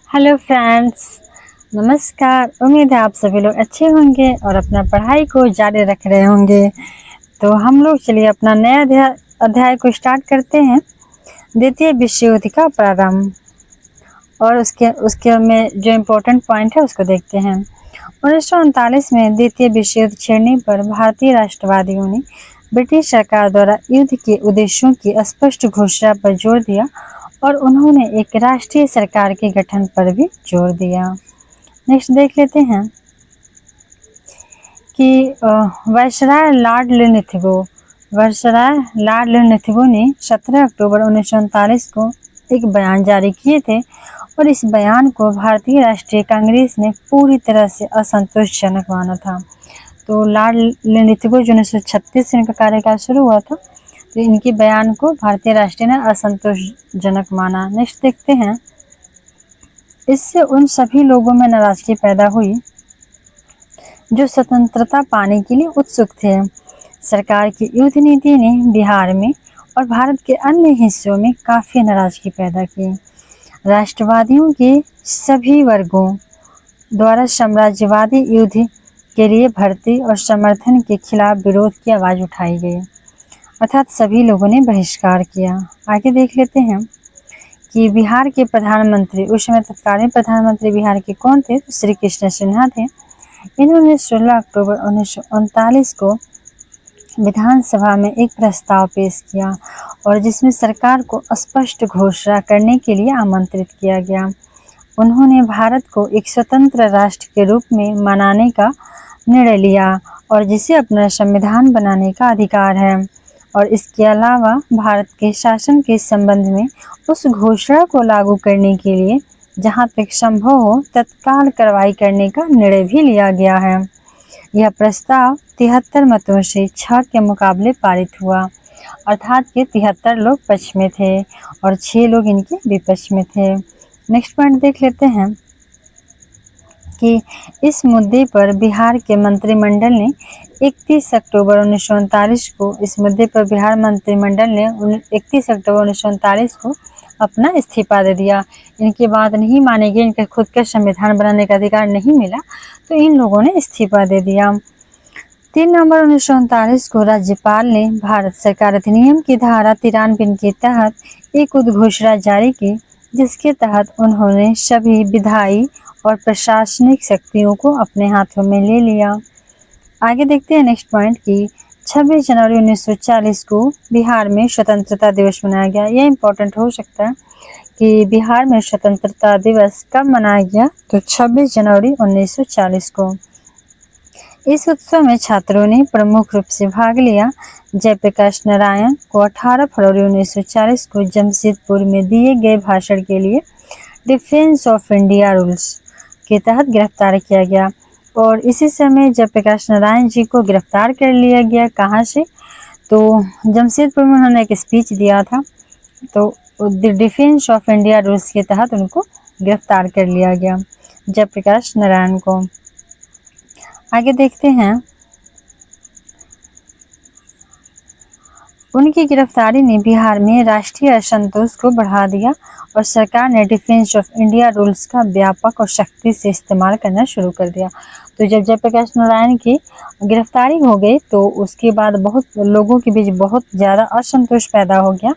Hello friends, नमस्कार। उम्मीद है आप सभी लोग अच्छे होंगे और अपना पढ़ाई को जारी रख रहे होंगे। तो हम लोग चलिए अपना नया अध्याय को स्टार्ट करते हैं। द्वितीय विश्व युद्ध का प्रारंभ और उसके में जो इम्पोर्टेंट पॉइंट है उसको देखते हैं। 1939 में द्वितीय विश्व युद्ध छिड़ने पर भारतीय राष्ट्रवादियों ने ब्रिटिश सरकार द्वारा युद्ध के उद्देश्यों की स्पष्ट घोषणा पर जोर दिया और उन्होंने एक राष्ट्रीय सरकार के गठन पर भी जोर दिया। नेक्स्ट देख लेते हैं कि वायसराय लॉर्ड लिनथिगो ने 17 अक्टूबर 1939 को एक बयान जारी किए थे और इस बयान को भारतीय राष्ट्रीय कांग्रेस ने पूरी तरह से असंतोषजनक माना था। तो लॉर्ड लिनथिगो जो 1936 से इनका कार्यकाल शुरू हुआ था, तो इनके बयान को भारतीय राष्ट्रीय ने असंतोषजनक माना। नेक्स्ट देखते हैं, इससे उन सभी लोगों में नाराजगी पैदा हुई जो स्वतंत्रता पाने के लिए उत्सुक थे। सरकार की युद्ध नीति ने बिहार में और भारत के अन्य हिस्सों में काफ़ी नाराजगी पैदा की। राष्ट्रवादियों के सभी वर्गों द्वारा साम्राज्यवादी युद्ध के लिए भर्ती और समर्थन के खिलाफ विरोध की आवाज़ उठाई गई, अर्थात सभी लोगों ने बहिष्कार किया। आगे देख लेते हैं कि बिहार के प्रधानमंत्री, उस समय तत्कालीन प्रधानमंत्री बिहार के कौन थे? तो श्री कृष्ण सिन्हा थे। इन्होंने 16 अक्टूबर 1939 को विधानसभा में एक प्रस्ताव पेश किया और जिसमें सरकार को स्पष्ट घोषणा करने के लिए आमंत्रित किया गया। उन्होंने भारत को एक स्वतंत्र राष्ट्र के रूप में मनाने का निर्णय लिया और जिसे अपना संविधान बनाने का अधिकार है, और इसके अलावा भारत के शासन के संबंध में उस घोषणा को लागू करने के लिए जहां तक संभव हो तत्काल कार्रवाई करने का निर्णय भी लिया गया है। यह प्रस्ताव 73 मतों से 6 के मुकाबले पारित हुआ, अर्थात के 73 लोग पक्ष में थे और 6 लोग इनके विपक्ष में थे। नेक्स्ट पॉइंट देख लेते हैं कि इस मुद्दे पर बिहार के मंत्रिमंडल ने 31 अक्टूबर 1939 को बिहार मंत्रिमंडल ने 31 अक्टूबर 1939 को अपना इस्तीफा दे दिया। इनकी बात नहीं मानी गई, इनका खुद का संविधान बनाने का अधिकार नहीं मिला, तो इन लोगों ने इस्तीफा दे दिया। 3 नवंबर 1939 को राज्यपाल ने भारत सरकार अधिनियम की धारा 93 के तहत एक उद्घोषणा जारी की, जिसके तहत उन्होंने सभी विधायी और प्रशासनिक शक्तियों को अपने हाथों में ले लिया। आगे देखते हैं नेक्स्ट पॉइंट कि 26 जनवरी 1940 को बिहार में स्वतंत्रता दिवस मनाया गया। यह इम्पोर्टेंट हो सकता है कि बिहार में स्वतंत्रता दिवस कब मनाया गया, तो 26 जनवरी 1940 को। इस उत्सव में छात्रों ने प्रमुख रूप से भाग लिया। जयप्रकाश नारायण को 18 फरवरी 1940 को जमशेदपुर में दिए गए भाषण के लिए डिफेंस ऑफ इंडिया रूल्स के तहत गिरफ्तार किया गया और इसी समय जयप्रकाश नारायण जी को गिरफ्तार कर लिया गया। कहाँ से? तो जमशेदपुर में उन्होंने एक स्पीच दिया था, तो डिफेंस ऑफ इंडिया रूल्स के तहत उनको गिरफ्तार कर लिया गया, जयप्रकाश नारायण को। आगे देखते हैं, उनकी गिरफ्तारी ने बिहार में राष्ट्रीय असंतोष को बढ़ा दिया और सरकार ने डिफेंस ऑफ इंडिया रूल्स का व्यापक और सख्ती से इस्तेमाल करना शुरू कर दिया। तो जब जयप्रकाश नारायण की गिरफ्तारी हो गई तो उसके बाद बहुत लोगों के बीच बहुत ज़्यादा असंतोष पैदा हो गया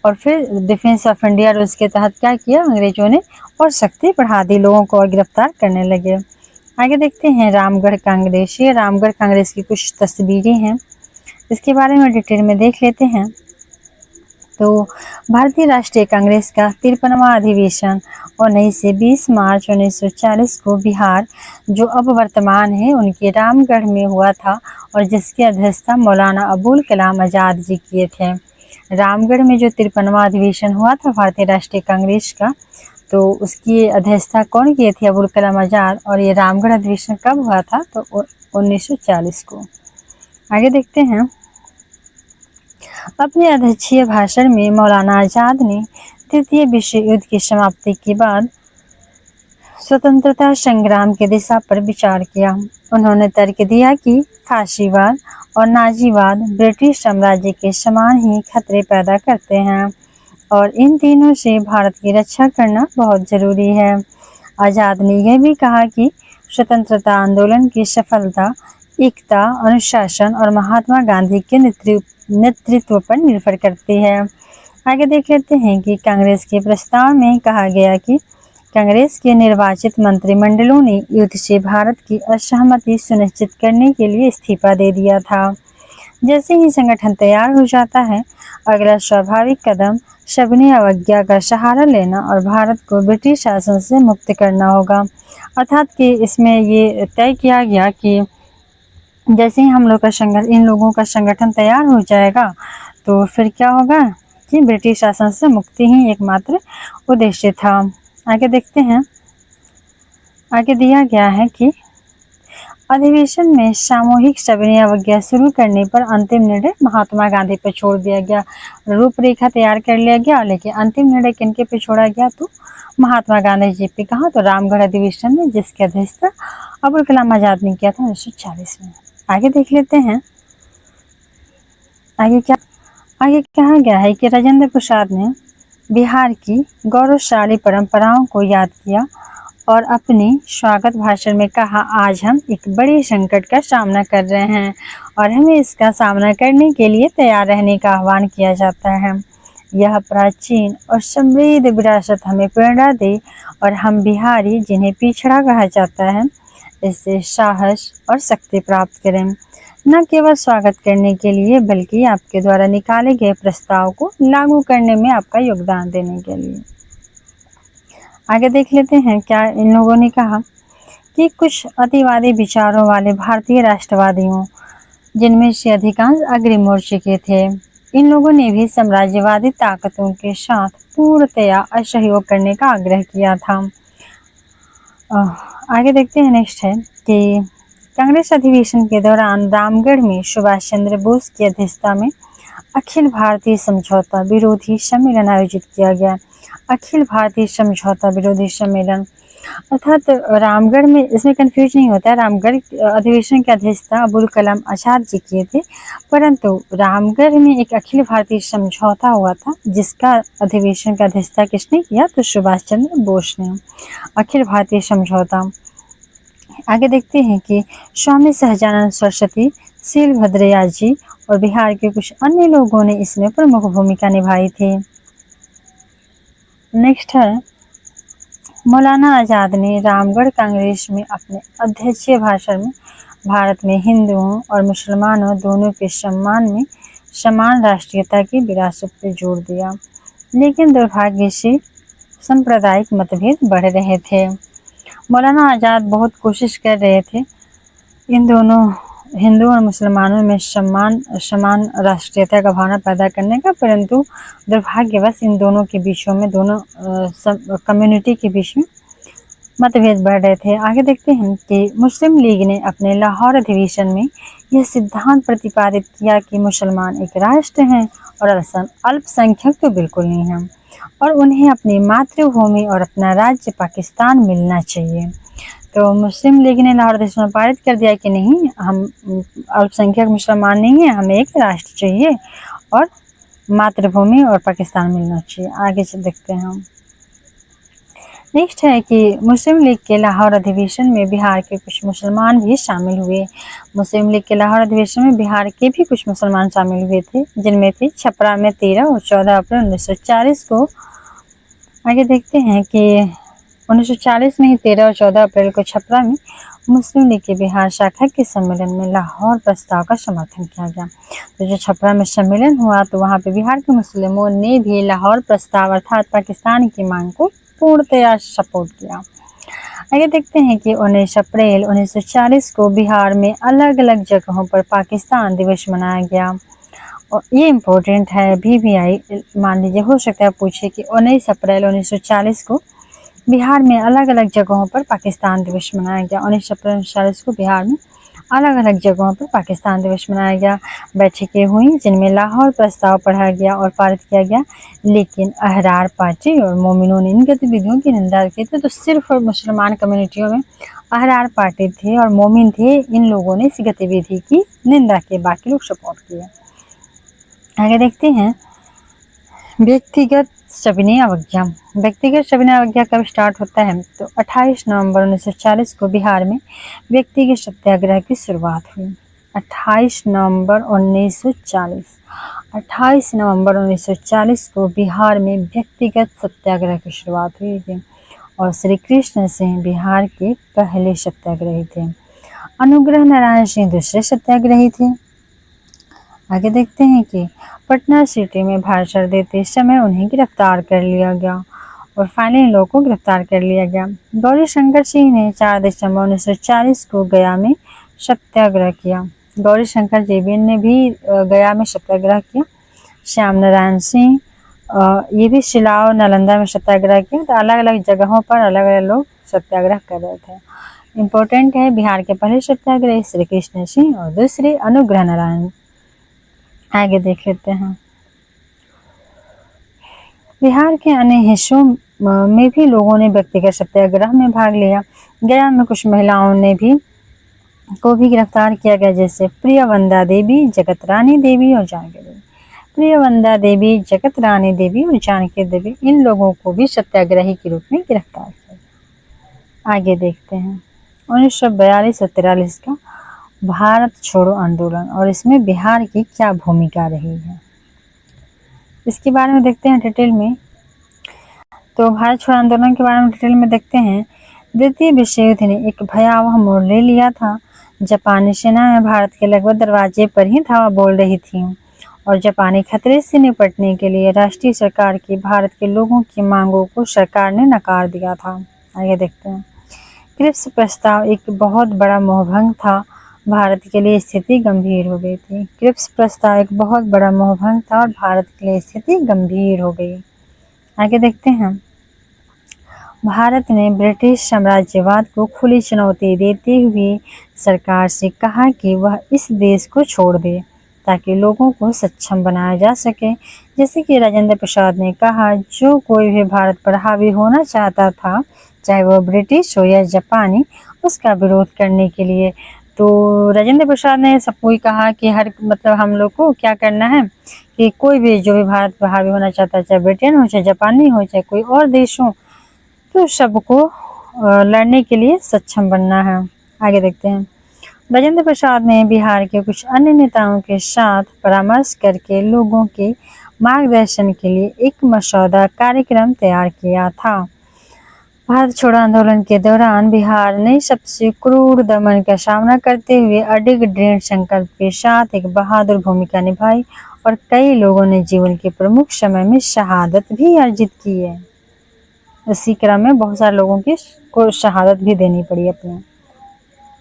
और फिर डिफेंस ऑफ इंडिया रूल्स के तहत क्या किया, अंग्रेजों ने और सख्ती बढ़ा दी, लोगों को और गिरफ्तार करने लगे। आगे देखते हैं रामगढ़ कांग्रेस। ये रामगढ़ कांग्रेस की कुछ तस्वीरें हैं, इसके बारे में डिटेल में देख लेते हैं। तो भारतीय राष्ट्रीय कांग्रेस का 53वां अधिवेशन 19 से 20 मार्च 1940 को बिहार, जो अब वर्तमान है, उनके रामगढ़ में हुआ था और जिसकी अध्यक्षता मौलाना अबुल कलाम आज़ाद जी किए थे। रामगढ़ में जो 53वां अधिवेशन हुआ था भारतीय राष्ट्रीय कांग्रेस का, तो उसकी अध्यक्षता कौन किए थे? अबुल कलाम आज़ाद। और ये रामगढ़ अधिवेशन कब हुआ था? तो 1940 को। आगे देखते हैं, अपने अध्यक्षीय भाषण में मौलाना आज़ाद ने तृतीय विश्व युद्ध की समाप्ति के बाद स्वतंत्रता संग्राम की दिशा पर विचार किया। उन्होंने तर्क दिया कि फाशीवाद और नाजीवाद ब्रिटिश साम्राज्य के समान ही खतरे पैदा करते हैं और इन तीनों से भारत की रक्षा करना बहुत जरूरी है। आज़ाद ने यह भी कहा कि स्वतंत्रता आंदोलन की सफलता एकता, अनुशासन और महात्मा गांधी के नेतृत्व पर निर्भर करती है। आगे देख लेते हैं कि कांग्रेस के प्रस्ताव में कहा गया कि कांग्रेस के निर्वाचित मंत्रिमंडलों ने युद्ध से भारत की असहमति सुनिश्चित करने के लिए इस्तीफा दे दिया था। जैसे ही संगठन तैयार हो जाता है, अगला स्वाभाविक कदम सविनय अवज्ञा का सहारा लेना और भारत को ब्रिटिश शासन से मुक्त करना होगा। अर्थात कि इसमें ये तय किया गया कि जैसे ही हम लोग का इन लोगों का संगठन तैयार हो जाएगा, तो फिर क्या होगा कि ब्रिटिश शासन से मुक्ति ही एकमात्र उद्देश्य था। आगे देखते हैं, आगे दिया गया है कि अधिवेशन में सामूहिक सविनय अवज्ञा शुरू करने पर अंतिम निर्णय महात्मा गांधी पर छोड़ दिया गया। रूपरेखा तैयार कर लिया गया, लेकिन अंतिम निर्णय किनके पे छोड़ा गया, तो महात्मा गांधी जी पे। कहा, तो रामगढ़ अधिवेशन में, जिसकी अध्यक्षता अबुल कलाम आजाद ने किया था 1940 में। आगे देख लेते हैं, आगे कहा गया है कि राजेंद्र प्रसाद ने बिहार की गौरवशाली परंपराओं को याद किया और अपने स्वागत भाषण में कहा, आज हम एक बड़े संकट का सामना कर रहे हैं और हमें इसका सामना करने के लिए तैयार रहने का आह्वान किया जाता है। यह प्राचीन और समृद्ध विरासत हमें प्रेरणा दे और हम बिहारी, जिन्हें पिछड़ा कहा जाता है, इससे साहस और शक्ति प्राप्त करें, न केवल स्वागत करने के लिए बल्कि आपके द्वारा निकाले गए प्रस्ताव को लागू करने में आपका योगदान देने के लिए। आगे देख लेते हैं क्या इन लोगों ने कहा कि कुछ अतिवादी विचारों वाले भारतीय राष्ट्रवादियों, जिनमें से अधिकांश अग्रिम मोर्चे के थे, इन लोगों ने भी साम्राज्यवादी ताकतों के साथ पूर्णतया असहयोग करने का आग्रह किया था। आगे देखते हैं, नेक्स्ट है कि कांग्रेस अधिवेशन के दौरान रामगढ़ में सुभाष चंद्र बोस की अध्यक्षता में अखिल भारतीय समझौता विरोधी सम्मेलन आयोजित किया गया। अखिल भारतीय समझौता विरोधी सम्मेलन अर्थात रामगढ़ में, इसमें कंफ्यूज नहीं होता है। रामगढ़ अधिवेशन की अध्यक्षता अबुल कलाम आजाद जी किए थे, परंतु रामगढ़ में एक अखिल भारतीय समझौता हुआ था, जिसका अधिवेशन की अध्यक्षता किसने किया, तो सुभाष चंद्र बोस ने। अखिल भारतीय समझौता। आगे देखते हैं कि स्वामी सहजानंद सरस्वती, शीलभद्रैया जी और बिहार के कुछ अन्य लोगों ने इसमें प्रमुख भूमिका निभाई थी। नेक्स्ट है, मौलाना आजाद ने रामगढ़ कांग्रेस में अपने अध्यक्षीय भाषण में भारत में हिंदुओं और मुसलमानों दोनों के सम्मान में समान राष्ट्रीयता की विरासत पर जोर दिया, लेकिन दुर्भाग्य से सांप्रदायिक मतभेद बढ़ रहे थे। मौलाना आजाद बहुत कोशिश कर रहे थे इन दोनों हिंदू और मुसलमानों में समान राष्ट्रीयता का भावना पैदा करने का, परंतु दुर्भाग्यवश इन दोनों के बीचों में, दोनों कम्युनिटी के बीच में मतभेद बढ़ रहे थे। आगे देखते हैं कि मुस्लिम लीग ने अपने लाहौर अधिवेशन में यह सिद्धांत प्रतिपादित किया कि मुसलमान एक राष्ट्र हैं और अल्पसंख्यक तो बिल्कुल नहीं हैं और उन्हें अपनी मातृभूमि और अपना राज्य पाकिस्तान मिलना चाहिए। तो मुस्लिम लीग ने लाहौर अधिवेशन में पारित कर दिया कि नहीं, हम अल्पसंख्यक मुसलमान नहीं हैं, हमें एक राष्ट्र चाहिए और मातृभूमि और पाकिस्तान मिलना चाहिए। आगे से देखते हैं हम। नेक्स्ट है कि मुस्लिम लीग के लाहौर अधिवेशन में बिहार के कुछ मुसलमान भी शामिल हुए। मुस्लिम लीग के लाहौर अधिवेशन में बिहार के भी कुछ मुसलमान शामिल हुए थे, जिनमें थे छपरा में 13 और 14 अप्रैल 1940 को। आगे देखते हैं कि 1940 में ही 13 और 14 अप्रैल को छपरा में मुस्लिम लीग के बिहार शाखा के सम्मेलन में लाहौर प्रस्ताव का समर्थन किया गया। तो जो छपरा में सम्मेलन हुआ, तो वहाँ पे बिहार के मुस्लिमों ने भी लाहौर प्रस्ताव अर्थात पाकिस्तान की मांग को पूर्णतया सपोर्ट किया। आगे देखते हैं कि 19 अप्रैल 1940 को बिहार में अलग अलग जगहों पर पाकिस्तान दिवस मनाया गया। और ये इम्पोर्टेंट है, BBI मान लीजिए, हो सकता है पूछे कि 19 अप्रैल 1940 को बिहार में अलग अलग जगहों पर पाकिस्तान दिवस मनाया गया। 19 अप्रैल 1940 को बिहार में अलग अलग जगहों पर पाकिस्तान दिवस मनाया गया। बैठकें हुई जिनमें लाहौर प्रस्ताव पढ़ा गया और पारित किया गया, लेकिन अहरार पार्टी और मोमिनों ने इन गतिविधियों की निंदा की थी। तो सिर्फ मुसलमान कम्युनिटियों में अहरार पार्टी थे और मोमिन थे, इन लोगों ने इस गतिविधि की निंदा की, बाकी लोग सपोर्ट किए। आगे देखते हैं, व्यक्तिगत सविनय अवज्ञा। व्यक्तिगत सविनय अवज्ञा कब स्टार्ट होता है? तो 28 नवंबर 1940 को बिहार में व्यक्तिगत सत्याग्रह की शुरुआत हुई। 28 नवंबर 1940 28 नवंबर 1940 को बिहार में व्यक्तिगत सत्याग्रह की शुरुआत हुई थी और श्री कृष्ण सिंह बिहार के पहले सत्याग्रही थे। अनुग्रह नारायण सिंह दूसरे सत्याग्रही थे। आगे देखते हैं कि पटना सिटी में भाषण देते समय उन्हें गिरफ्तार कर लिया गया और फाइनली इन लोगों को गिरफ्तार कर लिया गया। गौरी शंकर सिंह ने 4 दिसंबर 1940 को गया में सत्याग्रह किया। गौरी शंकर जी ने भी गया में सत्याग्रह किया। श्याम नारायण सिंह ये भी शिलाव नालंदा में सत्याग्रह किया। तो अलग अलग जगहों पर अलग अलग लोग सत्याग्रह कर रहे थे। इम्पोर्टेंट है, बिहार के पहले सत्याग्रही श्री कृष्ण सिंह और दूसरे अनुग्रह नारायण। आगे देख लेते हैं। बिहार के अन्य हिस्सों में भी लोगों ने व्यक्तिगत सत्याग्रह में भाग लिया। गया में कुछ महिलाओं ने को भी गिरफ्तार किया गया, जैसे प्रियवंदा देवी, जगत रानी देवी और जानकी देवी। प्रियवंदा देवी, जगत रानी देवी और जानकी देवी, इन लोगों को भी सत्याग्रही के रूप में गिरफ्तार किया गया। आगे देखते हैं 1942 और 43 का भारत छोड़ो आंदोलन और इसमें बिहार की क्या भूमिका रही है, इसके बारे में देखते हैं डिटेल में। तो भारत छोड़ो आंदोलन के बारे में डिटेल में देखते हैं। द्वितीय विश्व युद्ध ने एक भयावह मोड़ ले लिया था। जापानी सेना भारत के लगभग दरवाजे पर ही धावा बोल रही थी और जापानी खतरे से निपटने के लिए राष्ट्रीय सरकार की भारत के लोगों की मांगों को सरकार ने नकार दिया था। आगे देखते हैं। क्रिप्स प्रस्ताव एक बहुत बड़ा मोहभंग था। भारत के लिए स्थिति गंभीर हो गई थी। क्रिप्स प्रस्ताव एक बहुत बड़ा मोहभंग था और भारत के लिए स्थिति गंभीर हो गई। आगे देखते हैं। भारत ने ब्रिटिश साम्राज्यवाद को खुली चुनौती देते हुए सरकार से कहा कि वह इस देश को छोड़ दे ताकि लोगों को सक्षम बनाया जा सके। जैसे कि राजेंद्र प्रसाद ने कहा, जो कोई भी भारत पर हावी होना चाहता था, चाहे वह ब्रिटिश हो या जापानी, उसका विरोध करने के लिए। तो राजेंद्र प्रसाद ने सबको कहा कि हम लोग को क्या करना है कि कोई भी जो भी भारत पर हावी होना चाहता है, चाहे ब्रिटेन हो, चाहे जापानी हो, चाहे कोई और देश हो, तो सबको लड़ने के लिए सक्षम बनना है। आगे देखते हैं। राजेंद्र प्रसाद ने बिहार के कुछ अन्य नेताओं के साथ परामर्श करके लोगों के मार्गदर्शन के लिए एक मसौदा कार्यक्रम तैयार किया था। भारत छोड़ो आंदोलन के दौरान बिहार ने सबसे क्रूर दमन का सामना करते हुए अडिग दृढ़ संकल्प के साथ एक बहादुर भूमिका निभाई और कई लोगों ने जीवन के प्रमुख समय में शहादत भी अर्जित की है। इसी क्रम में बहुत सारे लोगों को शहादत भी देनी पड़ी अपने।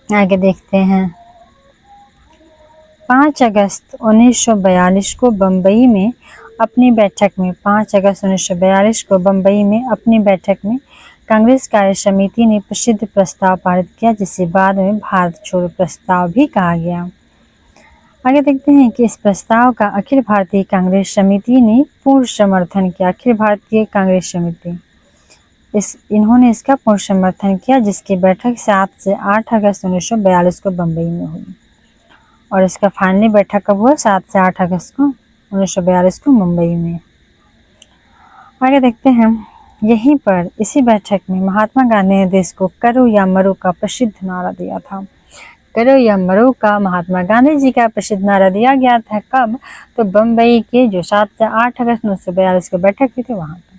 आगे देखते हैं। 5 अगस्त 1942 को बम्बई में अपनी बैठक में 5 अगस्त 1942 को बम्बई में अपनी बैठक में कांग्रेस कार्य समिति ने प्रसिद्ध प्रस्ताव पारित किया, जिसे बाद में भारत छोड़ो प्रस्ताव भी कहा गया। आगे देखते हैं कि इस प्रस्ताव का अखिल भारतीय कांग्रेस समिति ने पूर्ण समर्थन किया। अखिल भारतीय कांग्रेस समिति इन्होंने इसका पूर्ण समर्थन किया, जिसकी बैठक 7 से 8 अगस्त 1942 को बम्बई में हुई और इसका फाइनली बैठक कब हुआ? 7 से 8 अगस्त को 1942 को मुंबई में। आगे देखते हैं। यहीं पर इसी बैठक में महात्मा गांधी ने देश को करो या मरो का प्रसिद्ध नारा दिया था। करो या मरो का महात्मा गांधी जी का प्रसिद्ध नारा दिया गया था। कब? तो बम्बई के जो 7 से 8 अगस्त 1942 को बैठक हुई थी वहां पर।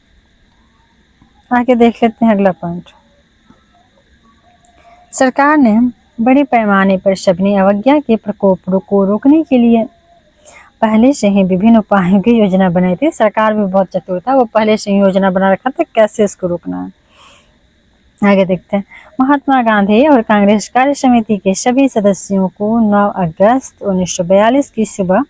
आगे देख लेते हैं अगला पॉइंट। सरकार ने बड़े पैमाने पर सविनय अवज्ञा के प्रकोप को रोकने के लिए पहले से ही विभिन्न उपायों की योजना बनाई थी। सरकार भी बहुत चतुर था, वो पहले से ही योजना बना रखा था कैसे इसको रोकना है। आगे देखते हैं। महात्मा गांधी और कांग्रेस कार्य समिति के सभी सदस्यों को 9 अगस्त 1942 की सुबह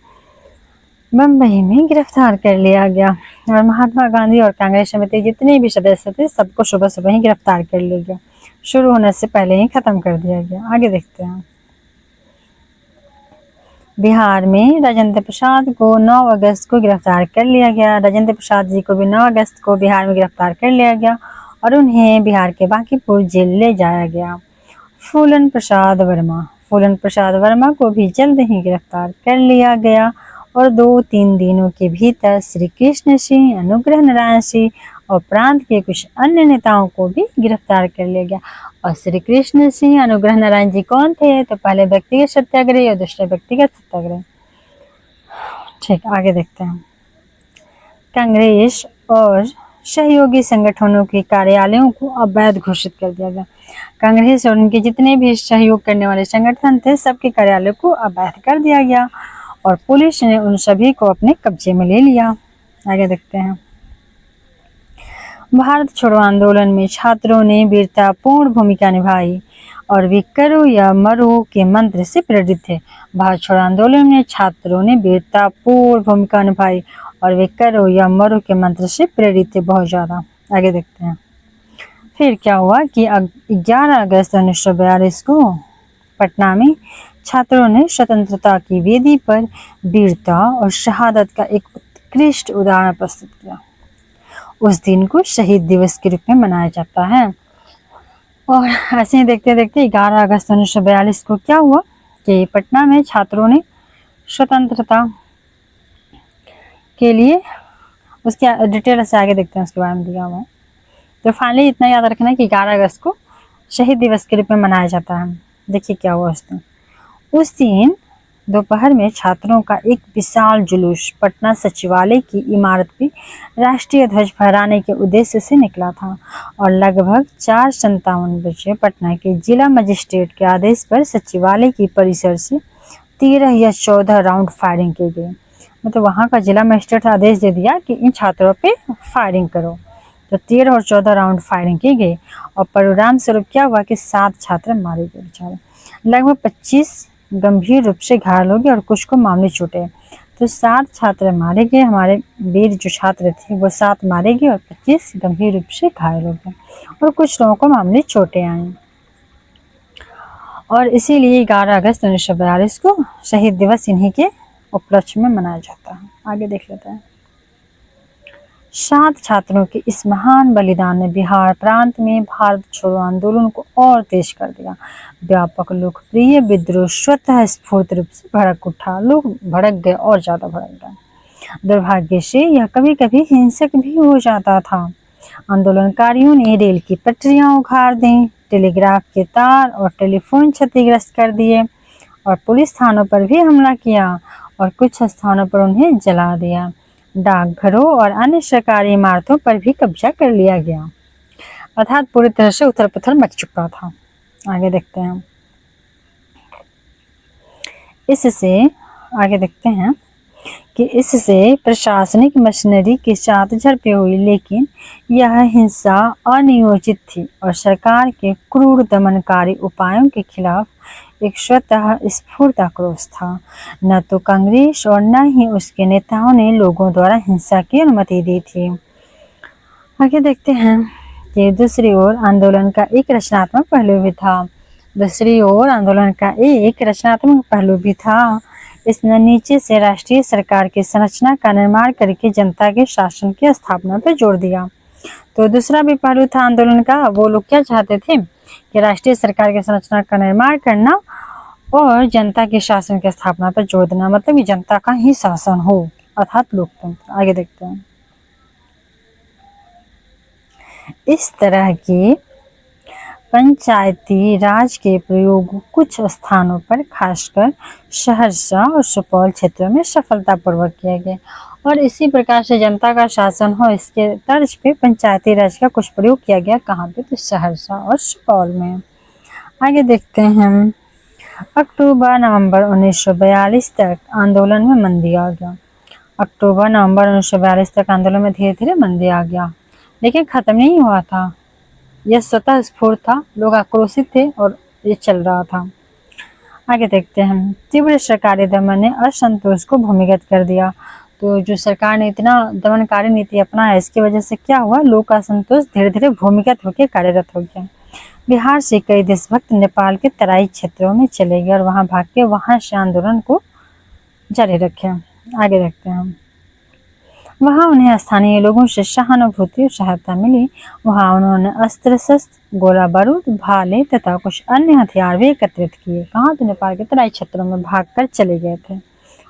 बम्बई में गिरफ्तार कर लिया गया और महात्मा गांधी और कांग्रेस समिति जितने भी सदस्य थे सबको सुबह सुबह ही गिरफ्तार कर लिया गया। शुरू होने से पहले ही खत्म कर दिया गया। आगे देखते हैं। बिहार में राजेंद्र प्रसाद को 9 अगस्त को गिरफ्तार कर लिया गया। राजेंद्र प्रसाद जी को भी 9 अगस्त को बिहार में गिरफ्तार कर लिया गया और उन्हें बिहार के बांकीपुर जेल ले जाया गया। फूलन प्रसाद वर्मा को भी जल्द ही गिरफ्तार कर लिया गया और 2-3 दिनों के भीतर श्री कृष्ण सिंह, अनुग्रह नारायण सिंह और प्रांत के कुछ अन्य नेताओं को भी गिरफ्तार कर लिया गया। और श्री कृष्ण सिंह, अनुग्रह नारायण जी कौन थे? तो पहले व्यक्तिगत सत्याग्रही और दूसरे व्यक्तिगत सत्याग्रही। ठीक, आगे देखते हैं। कांग्रेस और सहयोगी संगठनों के कार्यालयों को अवैध घोषित कर दिया गया। कांग्रेस और उनके जितने भी सहयोग करने वाले संगठन थे, सबके कार्यालय को अवैध कर दिया गया और पुलिस ने उन सभी को अपने कब्जे में ले लिया। आगे देखते हैं। भारत छोड़ो आंदोलन में छात्रों ने वीरतापूर्ण भूमिका निभाई और वे करो या मरो के मंत्र से प्रेरित थे। भारत छोड़ो आंदोलन में छात्रों ने वीरतापूर्ण भूमिका निभाई और वे करो या मरो के मंत्र से प्रेरित थे बहुत ज़्यादा। आगे देखते हैं। फिर क्या हुआ कि 11 अगस्त 1942 को पटना में छात्रों ने स्वतंत्रता की वेदी पर वीरता और शहादत का एक उत्कृष्ट उदाहरण प्रस्तुत किया। उस दिन को शहीद दिवस के रूप में मनाया जाता है। और ऐसे ही देखते देखते 11 अगस्त 1942 को क्या हुआ कि पटना में छात्रों ने स्वतंत्रता के लिए, उसके डिटेल से आगे देखते हैं, उसके बारे में दिया हुआ है। तो फाइनली इतना याद रखना है कि 11 अगस्त को शहीद दिवस के रूप में मनाया जाता है। देखिए क्या हुआ उस दिन दोपहर में छात्रों का एक विशाल जुलूस पटना सचिवालय की इमारत पे राष्ट्रीय ध्वज फहराने के उद्देश्य से निकला था और लगभग 4:57 बजे पटना के जिला मजिस्ट्रेट के आदेश पर सचिवालय की परिसर से 13 या 14 राउंड फायरिंग की गई। मतलब वहाँ का जिला मजिस्ट्रेट आदेश दे दिया कि इन छात्रों पे फायरिंग करो, तो 13 और 14 राउंड फायरिंग की गई और परिणाम स्वरूप क्या हुआ कि 7 छात्र मारे गए बेचारे। लगभग 25 गंभीर रूप से घायल हो गए और कुछ को मामूली चोटें। तो 7 छात्र मारे गए, हमारे वीर जो छात्र थे वो 7 मारे गए और 25 गंभीर रूप से घायल हो गए और कुछ लोगों को मामूली चोटें आई। और इसीलिए 11 अगस्त 1942 को शहीद दिवस इन्हीं के उपलक्ष्य में मनाया जाता है। आगे देख लेते हैं। 7 छात्रों के इस महान बलिदान ने बिहार प्रांत में भारत छोड़ो आंदोलन को और तेज कर दिया। व्यापक लोकप्रिय विद्रोह स्वतः स्फूर्त रूप से भड़क उठा। लोग भड़क गए और ज़्यादा भड़क गए। दुर्भाग्य से यह कभी कभी हिंसक भी हो जाता था। आंदोलनकारियों ने रेल की पटरियां उखाड़ दी, टेलीग्राफ के तार और टेलीफोन क्षतिग्रस्त कर दिए और पुलिस थानों पर भी हमला किया और कुछ स्थानों पर उन्हें जला दिया। डाकघरों और अन्य सरकारी इमारतों पर भी कब्जा कर लिया गया, अर्थात पूरी तरह से उथल पुथल मच चुका था। आगे देखते हैं। इससे आगे देखते हैं कि इससे प्रशासनिक मशीनरी के साथ झड़पें हुई, लेकिन यह हिंसा अनियोजित थी और सरकार के क्रूर दमनकारी उपायों के खिलाफ एक स्वतः स्फूर्त आक्रोश था। न तो कांग्रेस और न ही उसके नेताओं ने लोगों द्वारा हिंसा की अनुमति दी थी। आगे देखते हैं कि दूसरी ओर आंदोलन का एक रचनात्मक पहलू भी था। इसने नीचे से राष्ट्रीय सरकार की संरचना का निर्माण करके जनता के शासन की स्थापना पर जोर दिया। तो दूसरा भी पहलू था आंदोलन का। वो लोग क्या चाहते थे कि राष्ट्रीय सरकार की संरचना का निर्माण करना और जनता के शासन की स्थापना पर जोर देना, मतलब कि जनता का ही शासन हो, अर्थात लोकतंत्र। आगे देखते हैं। इस तरह के पंचायती राज के प्रयोग कुछ स्थानों पर, खासकर सहरसा और सुपौल क्षेत्रों में सफलतापूर्वक किया गया और इसी प्रकार से जनता का शासन हो, इसके तर्ज पे पंचायती राज का कुछ प्रयोग किया गया। कहाँ पे? तो सहरसा और सुपौल में। आगे देखते हैं। अक्टूबर-नवंबर 1942 तक आंदोलन में मंदी आ गया। अक्टूबर-नवंबर 1942 तक आंदोलन में धीरे धीरे मंदी आ गया, लेकिन खत्म नहीं हुआ था। यह स्वतः स्फूर्त था, लोग आक्रोशित थे और ये चल रहा था। आगे देखते हैं। तीव्र सरकारी दमन ने असंतोष को भूमिगत कर दिया। तो जो सरकार ने इतना दमनकारी नीति अपनाया, इसकी वजह से क्या हुआ, लोग का असंतोष धीरे धीरे भूमिगत होकर कार्यरत हो गया। बिहार से कई देशभक्त नेपाल के तराई क्षेत्रों में चले गए और वहां भाग के वहां से आंदोलन को जारी रखे। आगे देखते हैं। वहां उन्हें स्थानीय लोगों से सहानुभूति और सहायता मिली। वहां उन्होंने अस्त्र शस्त्र, गोला बारूद, भाले तथा कुछ अन्य हथियार भी एकत्रित किए। कहाँ? तो नेपाल के तराई क्षेत्रों में भागकर चले गए थे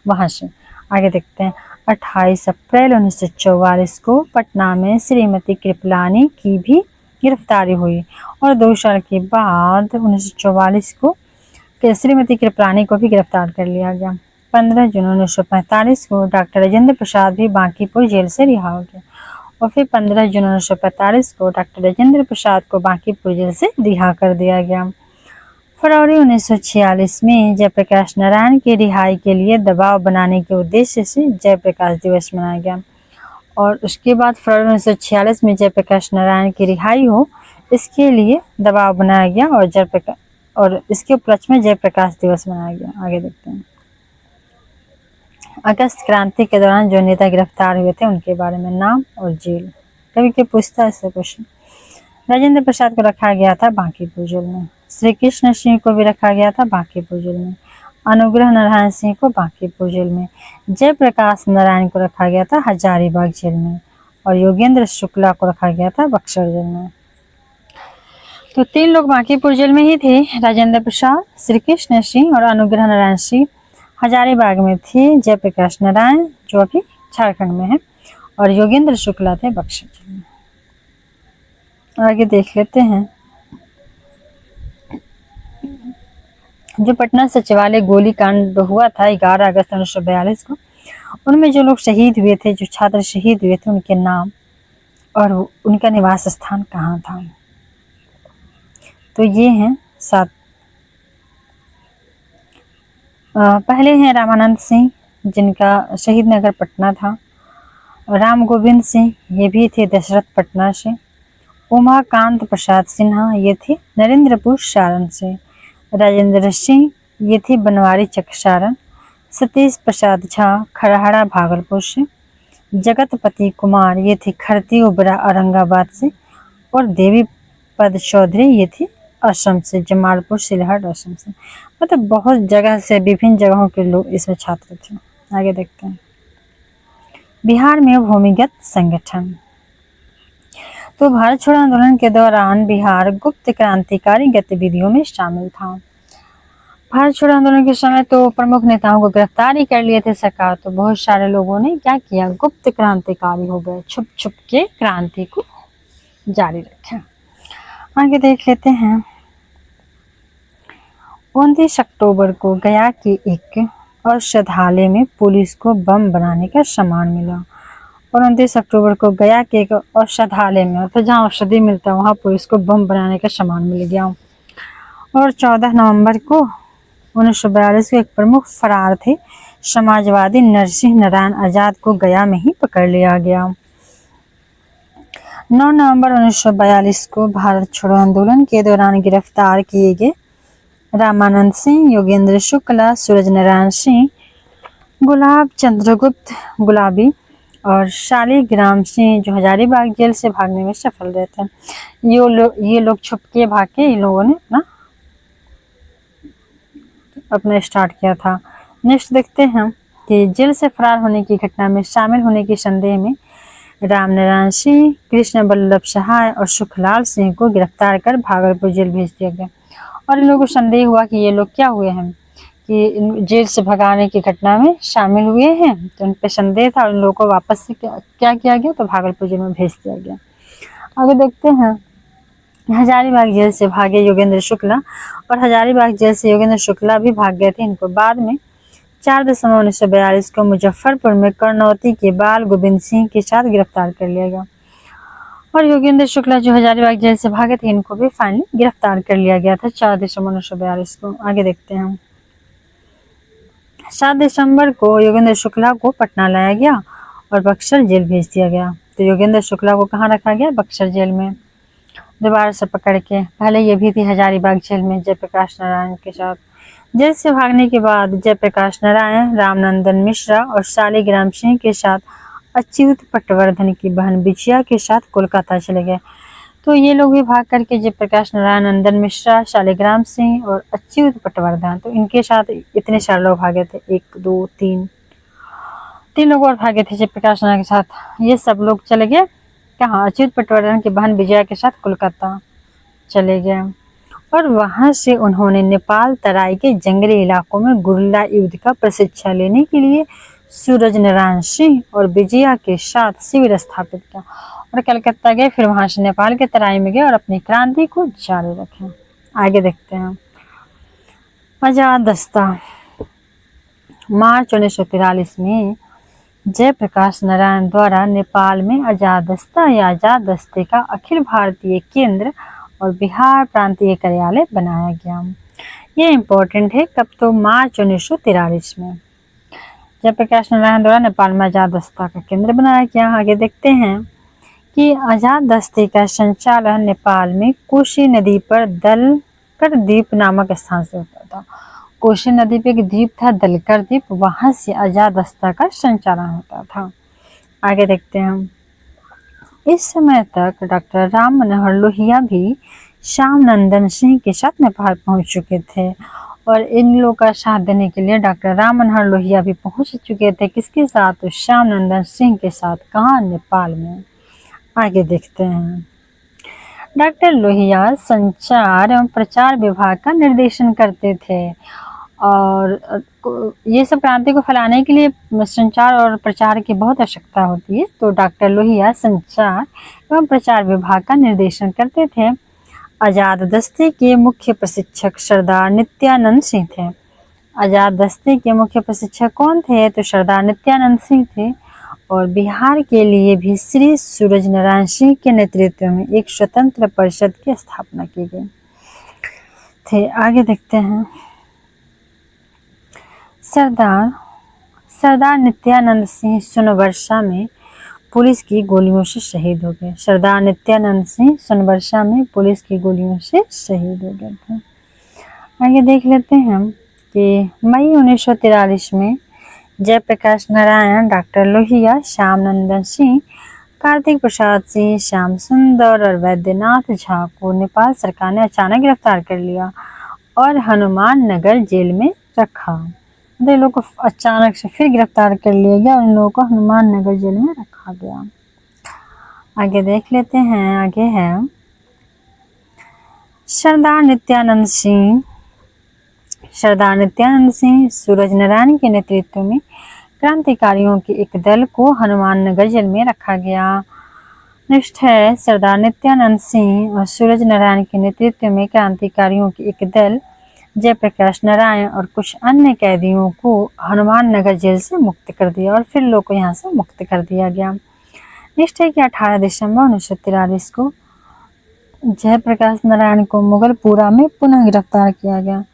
वहां से। आगे देखते हैं। 28 अप्रैल 1944 को पटना में श्रीमती कृपलानी की भी गिरफ्तारी हुई और 2 साल के बाद 1944 को श्रीमती कृपलानी को भी गिरफ्तार कर लिया गया। 15 जून 1945 को डॉक्टर राजेंद्र प्रसाद भी बांकीपुर जेल से रिहा हो गए और फिर 15 जून 1945 को डॉक्टर राजेंद्र प्रसाद को बांकीपुर जेल से रिहा कर दिया गया। फरवरी 1946 में जयप्रकाश नारायण की रिहाई के लिए दबाव बनाने के उद्देश्य से जयप्रकाश दिवस मनाया गया और उसके बाद फरवरी 1946 में जयप्रकाश नारायण की रिहाई हो इसके लिए दबाव बनाया गया और इसके उपलक्ष्य में जयप्रकाश दिवस मनाया गया। आगे देखते हैं। अगस्त क्रांति के दौरान जो नेता गिरफ्तार हुए थे उनके बारे में नाम और जेल। कभी कोई पूछता है इससे क्वेश्चन। राजेंद्र प्रसाद को रखा गया था बांकीपुर जेल में। श्री कृष्ण सिंह को भी रखा गया था बांकीपुर जेल में। अनुग्रह नारायण सिंह को बांकीपुर जेल में। जयप्रकाश नारायण को रखा गया था हजारीबाग जेल में और योगेंद्र शुक्ला को रखा गया था बक्सर जेल में। तो 3 लोग बांकीपुर जेल में ही थे। राजेंद्र प्रसाद, श्री कृष्ण सिंह और अनुग्रह नारायण सिंह हजारीबाग में थे। जयप्रकाश नारायण जो अभी झारखंड में है और योगेंद्र शुक्ला थे बक्सर जेल में। आगे देख लेते हैं। जो पटना सचिवालय गोलीकांड हुआ था 11 अगस्त 1942 को, उनमें जो लोग शहीद हुए थे, जो छात्र शहीद हुए थे, उनके नाम और उनका निवास स्थान कहाँ था। तो ये हैं 7। पहले हैं रामानंद सिंह जिनका शहीद नगर पटना था। राम गोविंद सिंह ये भी थे दशरथ पटना से। उमाकांत प्रसाद सिन्हा ये थे नरेंद्रपुर सारण से। राजेंद्र सिंह ये थे बनवारी चकसारण। सतीश प्रसाद झा खरहरा भागलपुर से। जगतपति कुमार ये थे खरती उबरा औरंगाबाद से और देवी पद चौधरी ये थे असम से, जमालपुर सिलहट असम से। मतलब बहुत जगह से, विभिन्न जगहों के लोग इसमें छात्र थे। आगे देखते हैं। बिहार में भूमिगत संगठन। तो भारत छोड़ो आंदोलन के दौरान बिहार गुप्त क्रांतिकारी गतिविधियों में शामिल था। भारत छोड़ो आंदोलन के समय तो प्रमुख नेताओं को गिरफ्तार ही कर लिए थे सरकार, तो बहुत सारे लोगों ने क्या किया, गुप्त क्रांतिकारी हो गए, छुप छुप के क्रांति को जारी रखा। आगे देख लेते हैं। 29 अक्टूबर को गया के एक औषधालय में पुलिस को बम बनाने का सामान मिला और 29 अक्टूबर को गया के एक औषधालय में, तो जहाँ औषधि मिलता है वहाँ पुलिस को बम बनाने का सामान मिल गया। और 14 नवंबर को 1942 को एक प्रमुख फरार थे समाजवादी नरसिंह नारायण आजाद को गया में ही पकड़ लिया गया। 9 नवंबर 1942 को भारत छोड़ो आंदोलन के दौरान गिरफ्तार किए गए रामानंद सिंह, योगेंद्र शुक्ला, सूरज नारायण सिंह, गुलाब चंद्रगुप्त गुलाबी और शालिग्राम सिंह जो हजारीबाग जेल से भागने में सफल रहे थे। ये लोग छुप के भाग के इन लोगों ने अपना स्टार्ट किया था। नेक्स्ट देखते हैं कि जेल से फरार होने की घटना में शामिल होने के संदेह में राम नारायण सिंह, कृष्ण वल्लभ सहाय और सुखलाल सिंह को गिरफ्तार कर भागलपुर जेल भेज दिया गया। और इन लोगों को संदेह हुआ कि ये लोग क्या हुए हैं, कि जेल से भगाने की घटना में शामिल हुए हैं, तो उन पर संदेह था और इन लोगों को वापस से क्या किया गया, तो भागलपुर जेल में भेज दिया गया। आगे देखते हैं। हजारीबाग जेल से भागे योगेंद्र शुक्ला और हजारीबाग जेल से योगेंद्र शुक्ला भी भाग गए थे। इनको बाद में 4 दिसंबर 1942 को मुजफ्फरपुर में करनौती के बाल गोविंद सिंह के साथ गिरफ्तार कर लिया गया और योगेंद्र शुक्ला जो हजारीबाग जेल से भागे थे इनको भी फाइनली गिरफ्तार कर लिया गया था 4 दिसंबर 1942 को। आगे देखते हैं। 7 दिसंबर को योगेंद्र शुक्ला को पटना लाया गया और बक्सर जेल भेज दिया गया। तो योगेंद्र शुक्ला को कहाँ रखा गया, बक्सर जेल में दोबारा से पकड़ के। पहले ये भी थी हजारीबाग जेल में जयप्रकाश नारायण के साथ। जेल से भागने के बाद जयप्रकाश नारायण रामनंदन मिश्रा और शालिग्राम सिंह के साथ अच्युत पटवर्धन की बहन विजया के साथ कोलकाता चले गए। तो ये लोग भी भाग करके जयप्रकाश नारायण, नंदन मिश्रा, शालिग्राम सिंह और अच्युत पटवर्धन, तो इनके साथ इतने सारे लोग भागे थे, 1 2 3 लोग और भागे थे जयप्रकाश नारायण के साथ। ये सब लोग चले गए कहाँ, अच्युत पटवर्धन की बहन विजया के साथ कोलकाता चले गए और वहां से उन्होंने नेपाल तराई के जंगली इलाकों में गुरिल्ला युद्ध का प्रशिक्षण लेने के लिए सूरज नारायण सिंह और विजया के साथ शिविर स्थापित किया और कलकत्ता गए। फिर वहां से नेपाल के तराई में गए और अपनी क्रांति को जारी रखे। आगे देखते हैं। आजाद दस्ता। मार्च 1943 में जयप्रकाश नारायण द्वारा नेपाल में आजाद दस्ता या आजाद दस्ते का अखिल भारतीय केंद्र और बिहार प्रांतीय कार्यालय बनाया गया। ये इम्पोर्टेंट है, कब? तो मार्च 1943 में जयप्रकाश नारायण द्वारा नेपाल में आजाद दस्ता का केंद्र बनाया गया। आगे देखते हैं कि आजाद दस्ते का संचालन नेपाल में कोशी नदी पर दलकर द्वीप नामक स्थान से होता था। कोशी नदी पे एक द्वीप था दलकर द्वीप, वहां से आजाद दस्ता का संचालन होता था। आगे देखते हैं। इस समय तक डॉक्टर राम मनोहर लोहिया भी श्याम नंदन सिंह के साथ नेपाल पहुंच चुके थे और इन लोगों का साथ देने के लिए डॉक्टर राम मनोहर लोहिया भी पहुंच चुके थे। किसके साथ? तो श्याम नंदन सिंह के साथ। कहाँ? नेपाल में। आगे देखते हैं। डॉक्टर लोहिया संचार एवं प्रचार विभाग का निर्देशन करते थे और ये सब क्रांति को फैलाने के लिए संचार और प्रचार की बहुत आवश्यकता होती है, तो डॉक्टर लोहिया संचार एवं प्रचार विभाग का निर्देशन करते थे। आजाद दस्ते के मुख्य प्रशिक्षक सरदार नित्यानंद सिंह थे। आजाद दस्ते के मुख्य प्रशिक्षक कौन थे? तो सरदार नित्यानंद सिंह थे और बिहार के लिए भी श्री सूरज नारायण सिंह के नेतृत्व में एक स्वतंत्र परिषद की स्थापना की गई थे। आगे देखते हैं। सरदार नित्यानंद सिंह सोनबरसा में पुलिस की गोलियों से शहीद हो गए। सरदार नित्यानंद सिंह सोनबरसा में पुलिस की गोलियों से शहीद हो गए थे। आगे देख लेते हैं कि मई 1943 में जयप्रकाश नारायण, डॉक्टर लोहिया, श्याम नंदन सिंह, कार्तिक प्रसाद सिंह, श्याम सुंदर और वैद्यनाथ झा को नेपाल सरकार ने अचानक गिरफ्तार कर लिया और हनुमान नगर जेल में रखा। इन लोगों को अचानक से फिर गिरफ्तार कर लिया गया और इन लोगों को हनुमान नगर जेल में रखा गया। आगे देख लेते हैं। आगे है सरदार नित्यानंद सिंह सूरज नारायण के नेतृत्व में क्रांतिकारियों के एक दल को हनुमान नगर जेल में रखा गया। नेक्स्ट है सरदार नित्यानंद सिंह और सूरज नारायण के नेतृत्व में क्रांतिकारियों के एक दल जयप्रकाश नारायण और कुछ अन्य कैदियों को हनुमान नगर जेल से मुक्त कर दिया और फिर लोग को यहाँ से मुक्त कर दिया गया। नेक्स्ट है कि 18 दिसंबर 1943 को जयप्रकाश नारायण को मुगलपुरा में पुनः गिरफ्तार किया गया।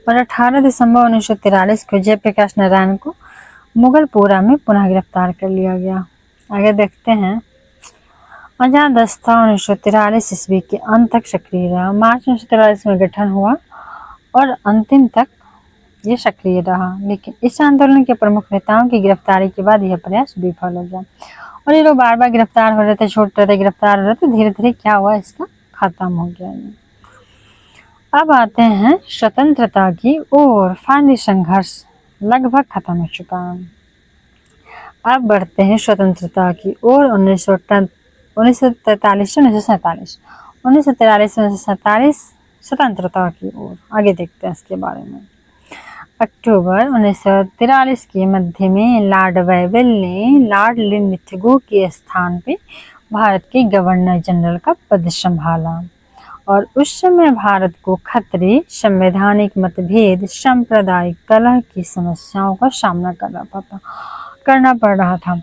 और 18 दिसंबर 1943 को जयप्रकाश नारायण को मुगलपुरा में पुनः गिरफ्तार कर लिया गया। आगे देखते हैं। आजाद दस्ता 1943 ईस्वी के अंत तक सक्रिय रहा। मार्च 1943 में गठन हुआ और अंतिम तक ये सक्रिय रहा, लेकिन इस आंदोलन के प्रमुख नेताओं की गिरफ्तारी के बाद यह प्रयास विफल हो गया और ये लोग बार बार गिरफ्तार हो रहे थे, छूट रहे थे, गिरफ्तार हो रहे थे। धीरे धीरे क्या हुआ, इसका खत्म हो गया। अब आते हैं स्वतंत्रता की ओर। फाइनली संघर्ष लगभग खत्म हो चुका है। अब बढ़ते हैं स्वतंत्रता की ओर। 1943 स्वतंत्रता की ओर। आगे देखते हैं इसके बारे में। अक्टूबर 1943 के मध्य में लॉर्ड वेबल ने लॉर्ड लिनथिगो के स्थान पे भारत के गवर्नर जनरल का पद संभाला और उस समय भारत को खतरे, संवैधानिक मतभेद, सांप्रदायिक कलह की समस्याओं का सामना करना पड़ रहा था।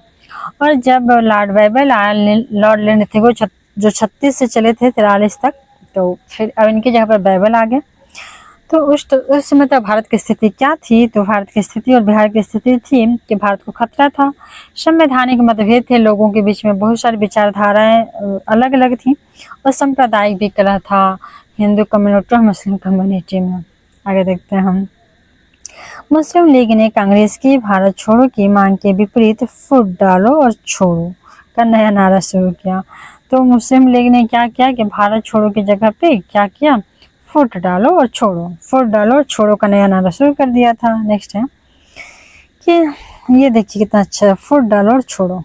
और जब लॉर्ड वेबल आया, लॉर्ड लिनथिगो जो 36 से चले थे 43 तक, तो फिर अब इनकी जगह पर वेबल आ गए। तो उस समय तक भारत की स्थिति क्या थी? तो भारत की स्थिति और बिहार की स्थिति थी कि भारत को खतरा था, संवैधानिक मतभेद थे, लोगों के बीच में बहुत सारी विचारधाराएं अलग अलग थी और सांप्रदायिक भी कलह था हिंदू कम्युनिटी और मुस्लिम कम्युनिटी में। आगे देखते हैं हम। मुस्लिम लीग ने कांग्रेस की भारत छोड़ो की मांग के विपरीत फुट डालो और छोड़ो का नया नारा शुरू किया। तो मुस्लिम लीग ने क्या किया कि भारत छोड़ो की जगह पे क्या किया? फुट डालो और छोड़ो का नया नारा शुरू कर दिया था। नेक्स्ट है कि ये देखिए कितना अच्छा है, फुट डालो और छोड़ो।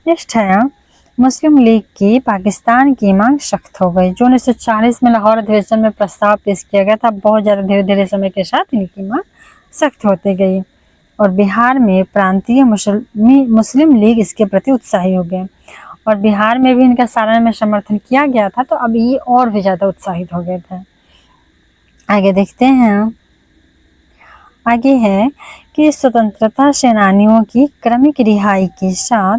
नेक्स्ट है मुस्लिम लीग की पाकिस्तान की मांग सख्त हो गई। जो 1940 में लाहौर अधिवेशन में प्रस्ताव पेश किया गया था, बहुत ज़्यादा धीरे धीरे समय के साथ इनकी मांग सख्त होती गई और बिहार में प्रांतीय मुस्लिम लीग इसके प्रति उत्साही हो गए और बिहार में भी इनका सारण में समर्थन किया गया था, तो अब ये और भी ज़्यादा उत्साहित हो गए थे। आगे देखते हैं। आगे है कि स्वतंत्रता सेनानियों की क्रमिक रिहाई के साथ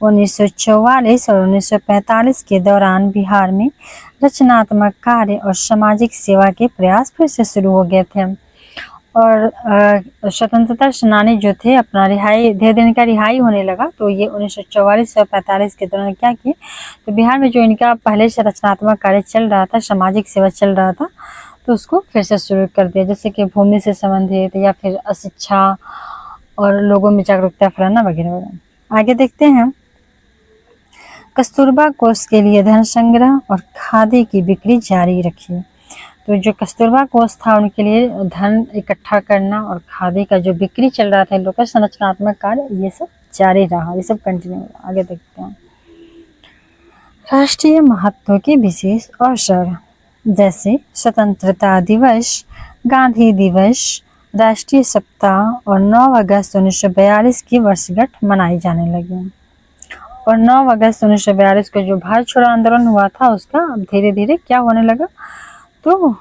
1944 और 1945 के दौरान बिहार में रचनात्मक कार्य और सामाजिक सेवा के प्रयास फिर से शुरू हो गए थे और स्वतंत्रता सेनानी जो थे अपना रिहाई धीरे धीरे इनका रिहाई होने लगा, तो ये 1944 और 45 के दौरान क्या किए, तो बिहार में जो इनका पहले से रचनात्मक कार्य चल रहा था, सामाजिक सेवा चल रहा था, तो उसको फिर से शुरू कर दिया, जैसे कि भूमि से संबंधित या फिर अशिक्षा और लोगों में जागरूकता फैलाना वगैरह वगैरह। आगे देखते हैं। कस्तूरबा कोष के लिए धन संग्रह और खादी की बिक्री जारी रखी। तो जो कस्तूरबा कोष था उनके लिए धन इकट्ठा करना और खादी का जो बिक्री चल रहा था, इन लोगों का संरचनात्मक कार्य, ये सब जारी रहा, ये सब कंटिन्यू रहा। आगे देखते हैं। राष्ट्रीय महत्व के विशेष अवसर जैसे स्वतंत्रता दिवस, गांधी दिवस, राष्ट्रीय सप्ताह और 9 अगस्त 1942 की वर्षगांठ मनाई जाने लगी और 9 अगस्त 1942 को जो भारत छोड़ो आंदोलन हुआ था उसका अब धीरे धीरे क्या होने लगा, तो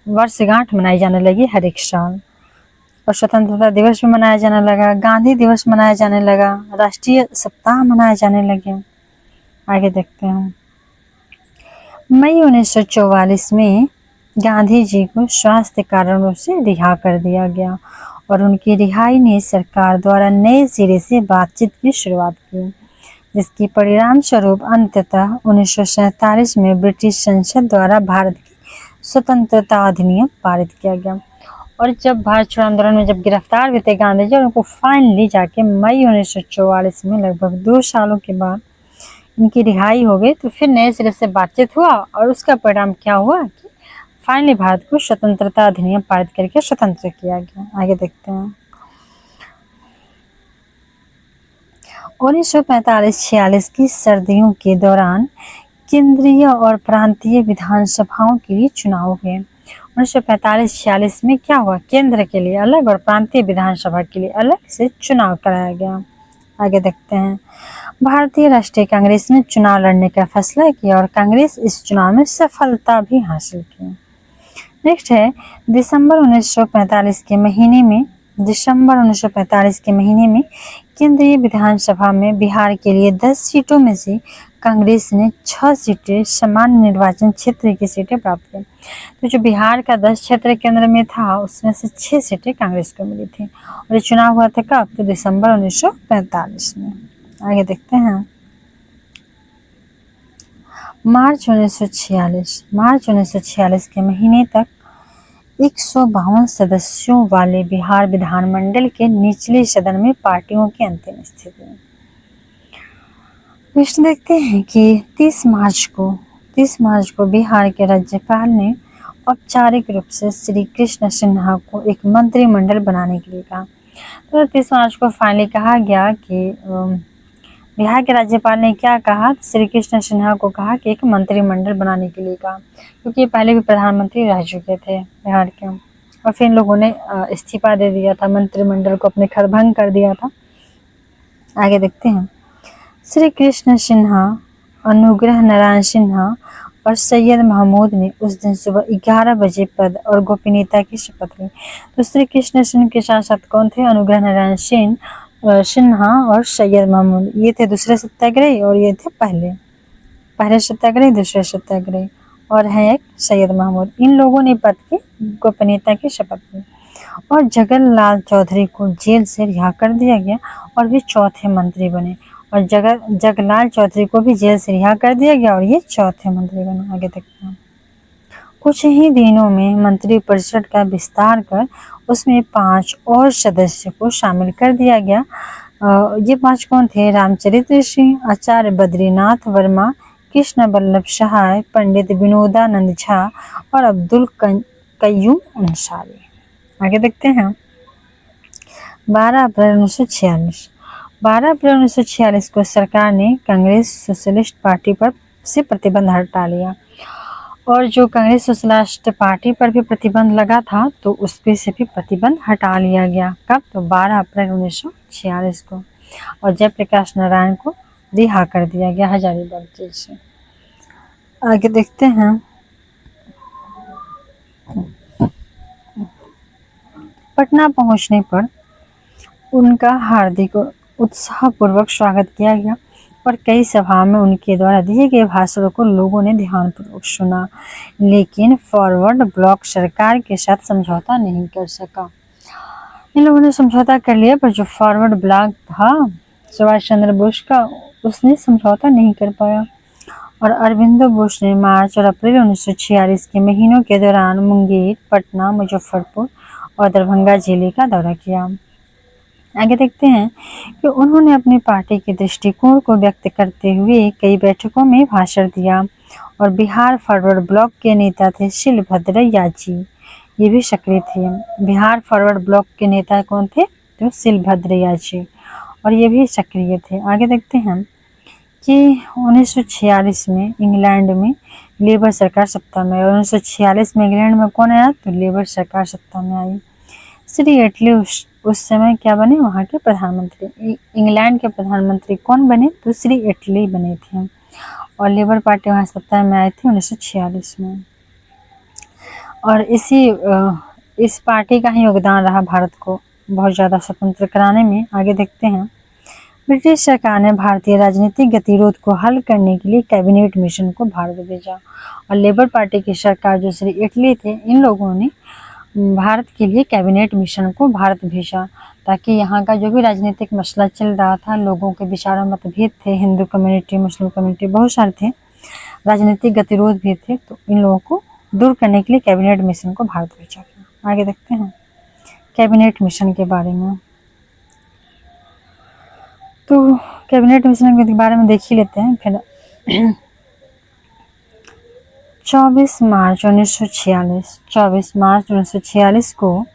वर्षगांठ मनाई जाने लगी हर एक साल और स्वतंत्रता दिवस भी मनाया जाने लगा, गांधी दिवस मनाया जाने लगा, राष्ट्रीय सप्ताह मनाए जाने लगे। आगे देखते हैं। मई 1944 में गांधी जी को स्वास्थ्य कारणों से रिहा कर दिया गया और उनकी रिहाई ने सरकार द्वारा नए सिरे से बातचीत की शुरुआत की, जिसकी परिणाम स्वरूप अंततः 1947 में ब्रिटिश संसद द्वारा भारत की स्वतंत्रता अधिनियम पारित किया गया और जब भारत छोड़ो आंदोलन में जब गिरफ्तार हुए थे गांधी जी, उनको फाइनली जाके मई 1944 में लगभग 2 सालों के बाद इनकी रिहाई हो गई, तो फिर नए सिरे से बातचीत हुआ और उसका परिणाम क्या हुआ कि फाइनली भारत को स्वतंत्रता अधिनियम पारित करके स्वतंत्र किया गया। आगे देखते हैं। 1945-46 की सर्दियों के दौरान केंद्रीय और प्रांतीय विधानसभाओं के लिए चुनाव हुए। 1945-46 में क्या हुआ, केंद्र के लिए अलग और प्रांतीय विधानसभा के लिए अलग से चुनाव कराया गया। आगे देखते हैं। भारतीय राष्ट्रीय कांग्रेस ने चुनाव लड़ने का फैसला किया और कांग्रेस इस चुनाव में सफलता भी हासिल की। नेक्स्ट है दिसंबर 1945 के महीने में केंद्रीय विधानसभा में बिहार के लिए 10 सीटों में से कांग्रेस ने 6 सीटें सामान्य निर्वाचन क्षेत्र की सीटें प्राप्त की। तो जो बिहार का 10 क्षेत्र केंद्र में था उसमें से 6 सीटें कांग्रेस को मिली थी और ये चुनाव हुआ था कब, तो दिसंबर 1945 में। आगे देखते हैं। मार्च 1946 के महीने तक 152 सदस्यों वाले बिहार विधानमंडल के निचले सदन में पार्टियों की अंतिम स्थिति। नेक्स्ट देखते हैं कि 30 मार्च को बिहार के राज्यपाल ने औपचारिक रूप से श्री कृष्ण सिन्हा को एक मंत्रिमंडल बनाने के लिए कहा। तो 30 मार्च को फाइनली कहा गया कि बिहार के राज्यपाल ने क्या कहा, श्री कृष्ण सिन्हा को कहा कि एक मंत्रिमंडल बनाने के लिए कहा, क्योंकि ये पहले भी प्रधानमंत्री रह चुके थे बिहार के और फिर इन लोगों ने इस्तीफा दे दिया था, मंत्रिमंडल को अपने खरभंग कर दिया था। आगे देखते हैं। श्री कृष्ण सिन्हा, अनुग्रह नारायण सिन्हा और सैयद महमूद ने उस दिन सुबह 11 बजे पद और गोपनीयता की शपथ ली। तो श्री कृष्ण सिन्हा के साथ साथ कौन थे, अनुग्रह नारायण सिन्हा और सैयद महमूद, ये थे दूसरे सत्याग्रही और ये थे पहले सत्याग्रही, दूसरे सत्याग्रही और है एक सैयद महमूद। इन लोगों ने पद की गोपनीयता की शपथ ली और जगनलाल चौधरी को जेल से रिहा कर दिया गया और वे चौथे मंत्री बने और जगलाल चौधरी को भी जेल से रिहा कर दिया गया और ये चौथे मंत्री बने। आगे देखते हैं। कुछ ही दिनों में मंत्रिपरिषद का विस्तार कर उसमें 5 और सदस्य को शामिल कर दिया गया। ये 5 कौन थे, रामचरित्र सिंह, आचार्य बद्रीनाथ वर्मा, कृष्ण वल्लभ सहाय, पंडित विनोदानंद झा और अब्दुल कय्यूम अंसारी। आगे देखते हैं। 12 अप्रैल 1946 12 अप्रैल 1946 को सरकार ने कांग्रेस सोशलिस्ट पार्टी पर से प्रतिबंध हटा लिया और जो कांग्रेस सोशलिस्ट पार्टी पर भी प्रतिबंध लगा था तो उस पे से भी प्रतिबंध हटा लिया गया। कब? तो 12 अप्रैल 1946 को। और जयप्रकाश नारायण को रिहा कर दिया गया हजारीबाग जेल से। आगे देखते हैं। पटना पहुंचने पर उनका हार्दिक और उत्साहपूर्वक स्वागत किया गया और कई सभाओं में उनके द्वारा दिए गए भाषणों को लोगों ने ध्यानपूर्वक सुना, लेकिन फॉरवर्ड ब्लॉक सरकार के साथ समझौता नहीं कर सका। इन लोगों ने समझौता कर लिया पर जो फॉरवर्ड ब्लॉक था सुभाष चंद्र बोस का, उसने समझौता नहीं कर पाया और अरविंदो बोस ने मार्च और अप्रैल 1946 के महीनों के दौरान मुंगेर, पटना, मुजफ्फरपुर और दरभंगा जिले का दौरा किया। आगे देखते हैं कि उन्होंने अपनी पार्टी के दृष्टिकोण को व्यक्त करते हुए कई बैठकों में भाषण दिया और बिहार फॉरवर्ड ब्लॉक के नेता थे शिलभद्र याची, ये भी सक्रिय थे। बिहार फॉरवर्ड ब्लॉक के नेता कौन थे? तो शिलभद्र याची, और ये भी सक्रिय थे। आगे देखते हैं कि 1946 में इंग्लैंड में लेबर सरकार सत्ता में, और 1946 में इंग्लैंड में कौन आया? तो लेबर सरकार सत्ता में आई। श्री एटली उस समय क्या बने? वहाँ के प्रधानमंत्री। इंग्लैंड के प्रधानमंत्री कौन बने? तो श्री एटली बने थे और लेबर पार्टी वहाँ सत्ता में आई थी 1946 में। और इस पार्टी का ही योगदान रहा भारत को बहुत ज़्यादा स्वतंत्र कराने में। आगे देखते हैं। ब्रिटिश सरकार ने भारतीय राजनीतिक गतिरोध को हल करने के लिए कैबिनेट मिशन को भारत भेजा और लेबर पार्टी की सरकार जो श्री एटली थे, इन लोगों ने भारत के लिए कैबिनेट मिशन को भारत भेजा ताकि यहाँ का जो भी राजनीतिक मसला चल रहा था, लोगों के विचारों मतभेद थे, हिंदू कम्युनिटी, मुस्लिम कम्युनिटी, बहुत सारे थे, राजनीतिक गतिरोध भी थे, तो इन लोगों को दूर करने के लिए कैबिनेट मिशन को भारत भेजा गया। आगे देखते हैं कैबिनेट मिशन के बारे में। तो कैबिनेट मिशन के बारे में देख ही लेते हैं। फिर 24 मार्च 1946 को